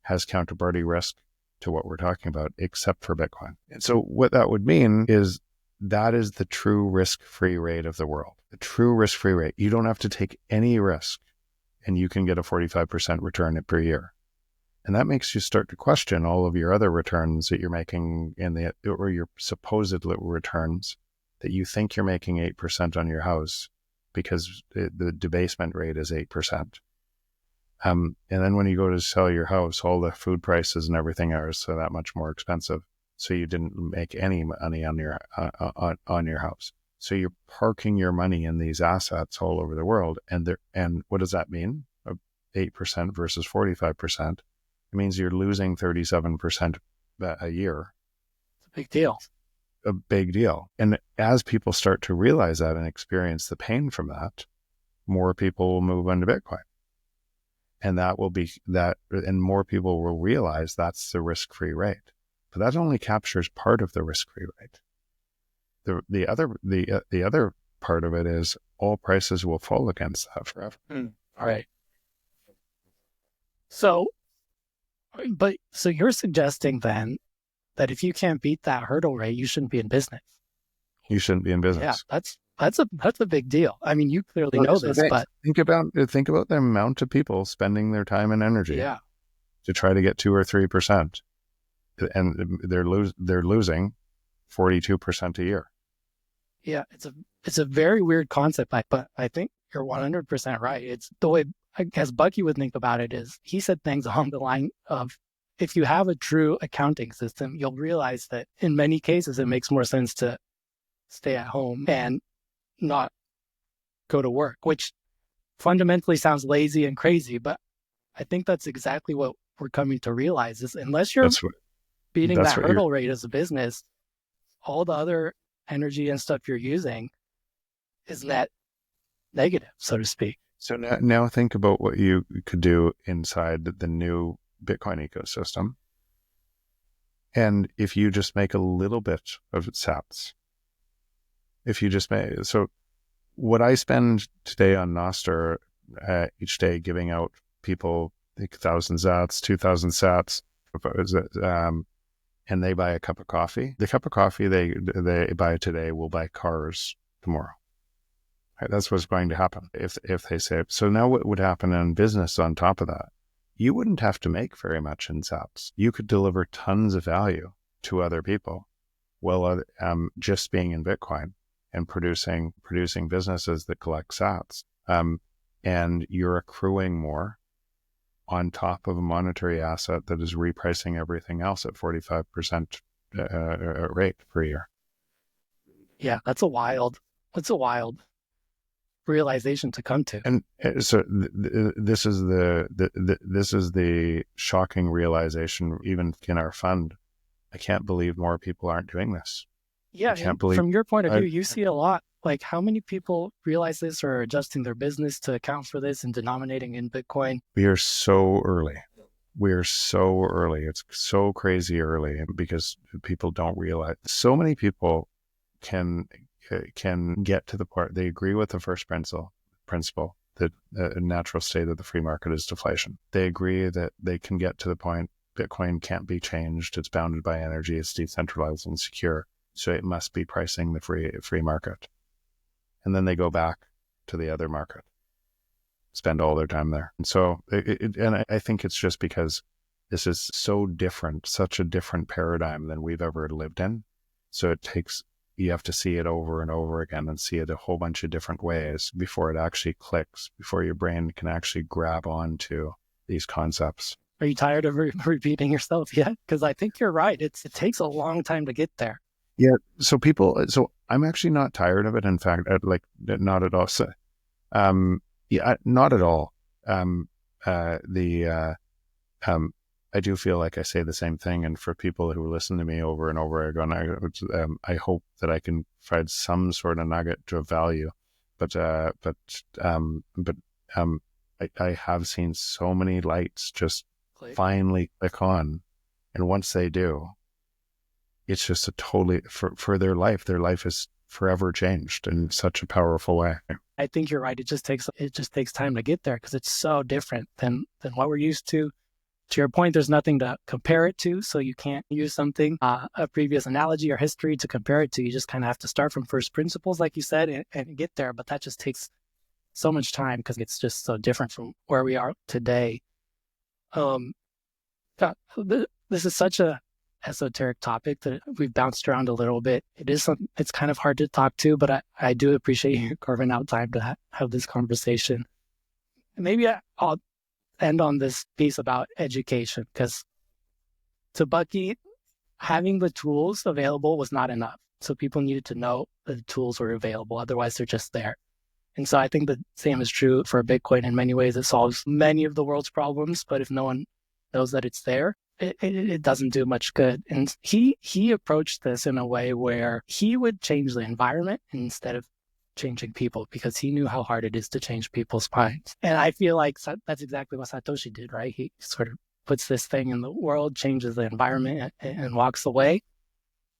has counterparty risk to what we're talking about, except for Bitcoin. And so what that would mean is that is the true risk-free rate of the world. The true risk-free rate. You don't have to take any risk, and you can get a 45% return per year. And that makes you start to question all of your other returns that you're making or your supposed returns that you think you're making 8% on your house because the debasement rate is 8%. And then when you go to sell your house, all the food prices and everything are so that much more expensive. So you didn't make any money on your house. So you're parking your money in these assets all over the world. And what does that mean? 8% versus 45%. It means you're losing 37% a year. It's a big deal. A big deal. And as people start to realize that and experience the pain from that, more people will move into Bitcoin. And and more people will realize that's the risk-free rate. But that only captures part of the risk-free rate. The other part of it is all prices will fall against that forever. All right. So you're suggesting then that if you can't beat that hurdle rate, you shouldn't be in business. You shouldn't be in business. Yeah, that's a big deal. I mean, you clearly know this, but think about the amount of people spending their time and energy to try to get 2 or 3%, and they're losing 42% a year. Yeah, it's a very weird concept, but I think you're 100% right. It's the way, I guess, Bucky would think about it is he said things along the line of, if you have a true accounting system, you'll realize that in many cases it makes more sense to stay at home and not go to work, which fundamentally sounds lazy and crazy, but I think that's exactly what we're coming to realize is unless you're beating that hurdle rate as a business, all the other energy and stuff you're using is net negative, so to speak. So now think about what you could do inside the new Bitcoin ecosystem. And if you just make a little bit of sats, so what I spend today on Nostr each day giving out people 1,000 sats, 2,000 sats, and they buy a cup of coffee. The cup of coffee they buy today will buy cars tomorrow. Right? That's what's going to happen if they save. So now what would happen in business on top of that? You wouldn't have to make very much in sats. You could deliver tons of value to other people while just being in Bitcoin. and producing businesses that collect sats. And you're accruing more on top of a monetary asset that is repricing everything else at 45% rate per year. Yeah, that's a wild realization to come to. And so this is the shocking realization, even in our fund. I can't believe more people aren't doing this. Yeah, I can't believe. From your point of view, you see a lot. Like, how many people realize this or are adjusting their business to account for this and denominating in Bitcoin? We are so early. It's so crazy early because people don't realize. So many people can get to the part they agree with the first principle that a natural state of the free market is deflation. They agree that they can get to the point Bitcoin can't be changed. It's bounded by energy. It's decentralized and secure. So it must be pricing the free market. And then they go back to the other market, spend all their time there. And so, I think it's just because this is so different, such a different paradigm than we've ever lived in. So you have to see it over and over again and see it a whole bunch of different ways before it actually clicks, before your brain can actually grab onto these concepts. Are you tired of repeating yourself yet? Because I think you're right. It takes a long time to get there. Yeah. So I'm actually not tired of it. In fact, not at all. So, not at all. I do feel like I say the same thing, and for people who listen to me over and over again, I hope that I can provide some sort of nugget of value. But I have seen so many lights just finally click on, and once they do, it's just a totally for their life. Their life is forever changed in such a powerful way. I think you're right. It just takes time to get there because it's so different than what we're used to. To your point, there's nothing to compare it to, so you can't use something, a previous analogy or history to compare it to. You just kind of have to start from first principles, like you said, and get there. But that just takes so much time because it's just so different from where we are today. This is such a esoteric topic that we've bounced around a little bit. It's kind of hard to talk to, but I do appreciate you carving out time to have this conversation. Maybe I'll end on this piece about education, because to Bucky, having the tools available was not enough. So people needed to know that the tools were available. Otherwise, they're just there. And so I think the same is true for Bitcoin. In many ways, it solves many of the world's problems. But if no one knows that it's there, it doesn't do much good. And he approached this in a way where he would change the environment instead of changing people, because he knew how hard it is to change people's minds. And I feel like that's exactly what Satoshi did, right? He sort of puts this thing in the world, changes the environment, and walks away.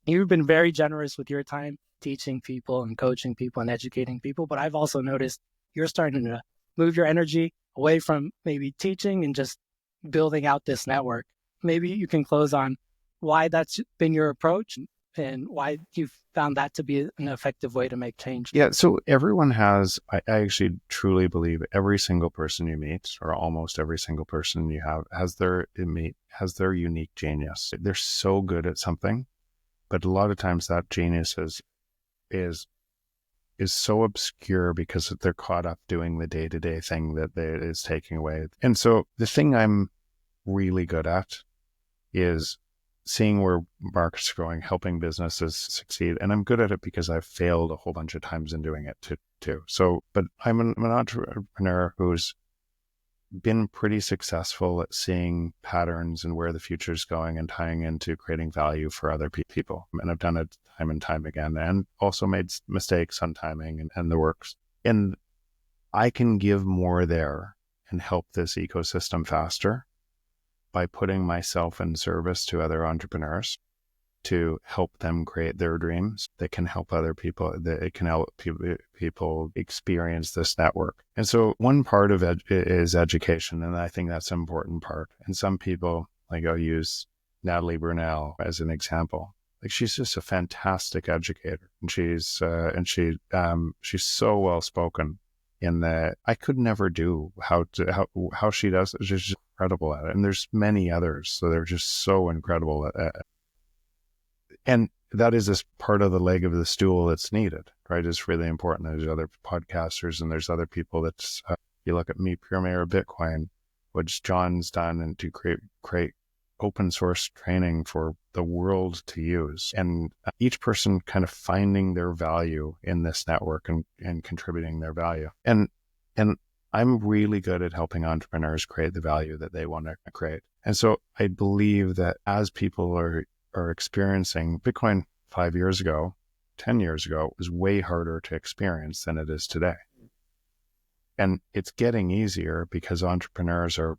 You've been very generous with your time teaching people and coaching people and educating people. But I've also noticed you're starting to move your energy away from maybe teaching and just building out this network. Maybe you can close on why that's been your approach and why you've found that to be an effective way to make change. Yeah, so everyone has, I actually truly believe every single person you meet, or almost every single person you have, has their unique genius. They're so good at something, but a lot of times that genius is so obscure because they're caught up doing the day-to-day thing that is taking away. And so the thing I'm really good at is seeing where markets are going, helping businesses succeed. And I'm good at it because I've failed a whole bunch of times in doing it too. So, but I'm an entrepreneur who's been pretty successful at seeing patterns and where the future is going and tying into creating value for other people. And I've done it time and time again, and also made mistakes on timing and the works. And I can give more there and help this ecosystem faster by putting myself in service to other entrepreneurs to help them create their dreams that can help other people, that it can help people experience this network. And so one part of it is education, and I think that's an important part. And some people, like I'll use Natalie Brunell as an example. Like, she's just a fantastic educator, and she's so well spoken in that I could never do how she does it. She's just incredible at it. And there's many others, so they're just so incredible at it. And that is this part of the leg of the stool that's needed, right? It's really important. There's other podcasters and there's other people that's, you look at me, Pure Mayor Bitcoin, which John's done, and to create open source training for the world to use, and each person kind of finding their value in this network and contributing their value. And I'm really good at helping entrepreneurs create the value that they want to create. And so I believe that as people are experiencing Bitcoin 5 years ago, 10 years ago, it was way harder to experience than it is today. And it's getting easier because entrepreneurs are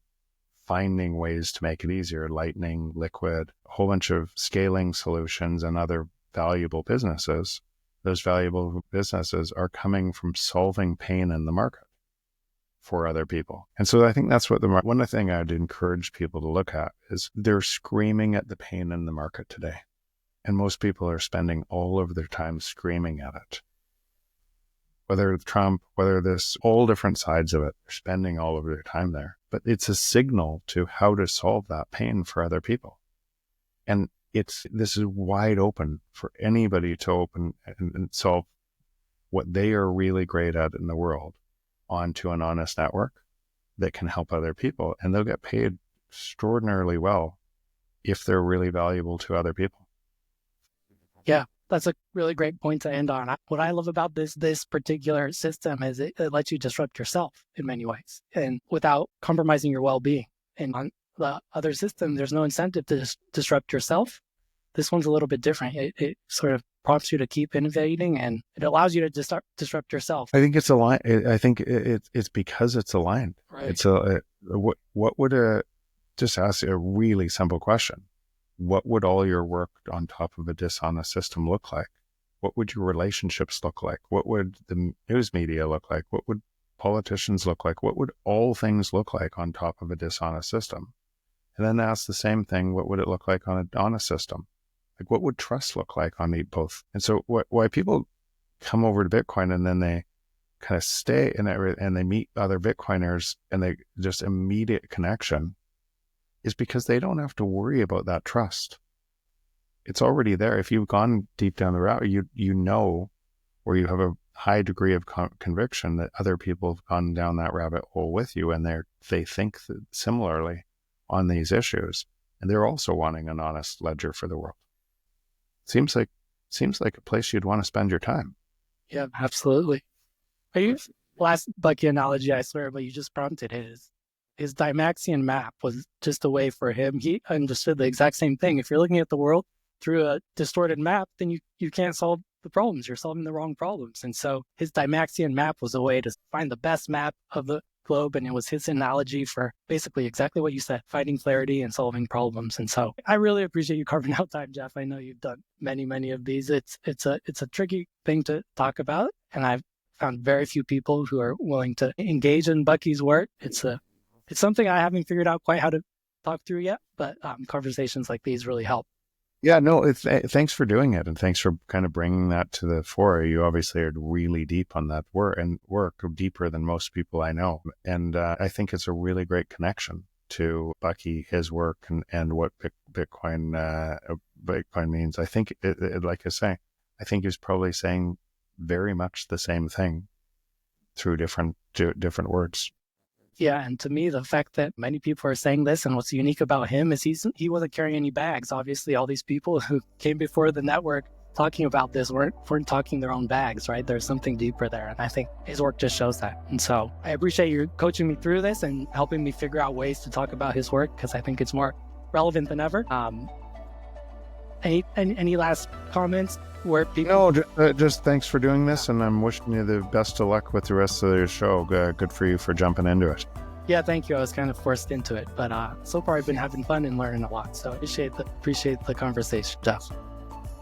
finding ways to make it easier, Lightning, Liquid, a whole bunch of scaling solutions and other valuable businesses. Those valuable businesses are coming from solving pain in the market for other people. And so I think that's what one thing I'd encourage people to look at is they're screaming at the pain in the market today. And most people are spending all of their time screaming at it. Whether it's Trump, whether this, all different sides of it, they're spending all of their time there. But it's a signal to how to solve that pain for other people. And this is wide open for anybody to open and solve what they are really great at in the world onto an honest network that can help other people. And they'll get paid extraordinarily well if they're really valuable to other people. Yeah, that's a really great point to end on. What I love about this particular system is it lets you disrupt yourself in many ways and without compromising your well-being. And on the other system, there's no incentive to disrupt yourself. This one's a little bit different. It sort of prompts you to keep innovating, and it allows you to disrupt yourself. I think it's aligned. I think it's because it's aligned. Right. It's what would just ask a really simple question. What would all your work on top of a dishonest system look like? What would your relationships look like? What would the news media look like? What would politicians look like? What would all things look like on top of a dishonest system? And then ask the same thing, what would it look like on an honest system? Like, what would trust look like on both? And so why people come over to Bitcoin and then they kind of stay and they meet other Bitcoiners and they just immediate connection is because they don't have to worry about that trust. It's already there. If you've gone deep down the route, you know, or you have a high degree of conviction that other people have gone down that rabbit hole with you, and they think similarly on these issues, and they're also wanting an honest ledger for the world. Seems like a place you'd want to spend your time. Yeah, absolutely. Last Bucky analogy, I swear, but you just prompted his Dymaxion map was just a way for him. He understood the exact same thing. If you're looking at the world through a distorted map, then you can't solve the problems. You're solving the wrong problems. And so his Dymaxion map was a way to find the best map of the globe. And it was his analogy for basically exactly what you said, finding clarity and solving problems. And so I really appreciate you carving out time, Jeff. I know you've done many of these. It's a tricky thing to talk about. And I've found very few people who are willing to engage in Bucky's work. It's something I haven't figured out quite how to talk through yet, but conversations like these really help. Yeah, no, thanks for doing it. And thanks for kind of bringing that to the fore. You obviously are really deep on that work deeper than most people I know. And I think it's a really great connection to Bucky, his work, and what Bitcoin means. I think, like I say, I think he's probably saying very much the same thing through different words. Yeah, and to me, the fact that many people are saying this, and what's unique about him is he wasn't carrying any bags. Obviously, all these people who came before the network talking about this weren't talking their own bags, right? There's something deeper there, and I think his work just shows that. And so I appreciate you coaching me through this and helping me figure out ways to talk about his work, because I think it's more relevant than ever. Any last comments? No, just thanks for doing this, and I'm wishing you the best of luck with the rest of your show. Good for you for jumping into it. Yeah, thank you. I was kind of forced into it, but so far I've been having fun and learning a lot. So appreciate the conversation, Jeff.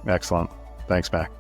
Excellent. Thanks, Mac.